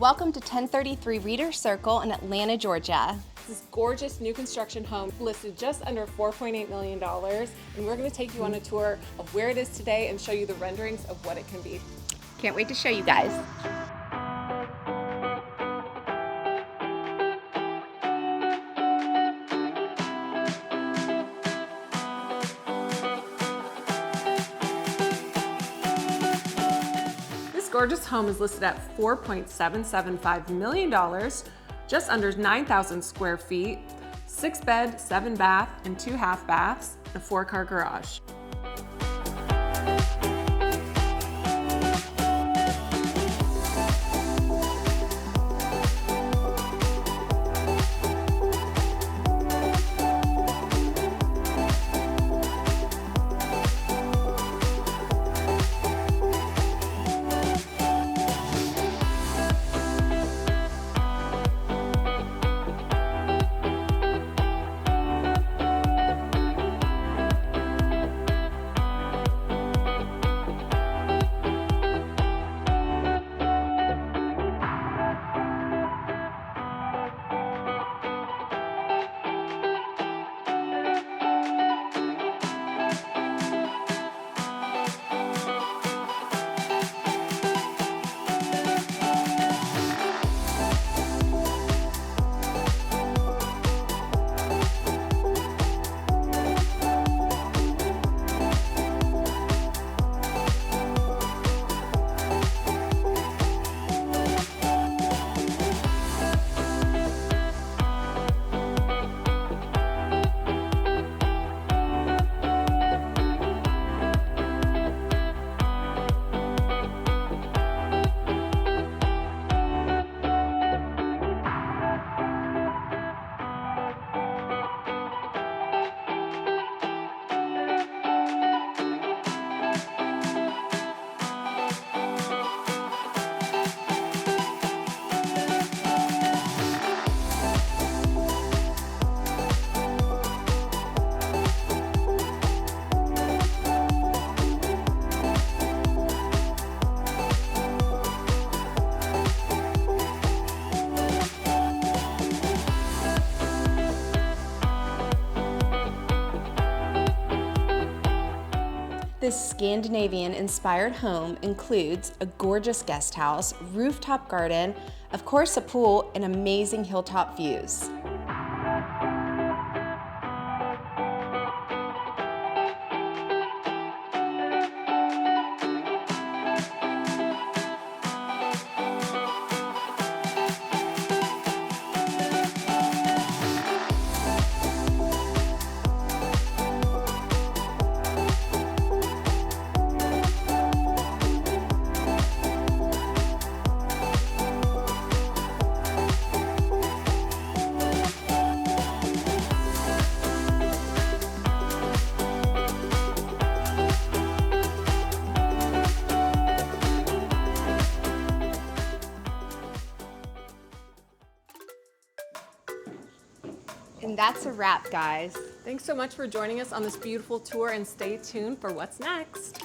Welcome to 1033 Reader Circle in Atlanta, Georgia. This is gorgeous new construction home listed just under $4.8 million, and we're going to take you on a tour of where it is today and show you the renderings of what it can be. Can't wait to show you guys. This gorgeous home is listed at $4.775 million, just under 9,000 square feet, 6 bed, 7 bath, and 2 half baths, and a 4-car garage. This Scandinavian-inspired home includes a gorgeous guest house, rooftop garden, of course a pool, and amazing hilltop views. And that's a wrap, guys. Thanks so much for joining us on this beautiful tour, and stay tuned for what's next.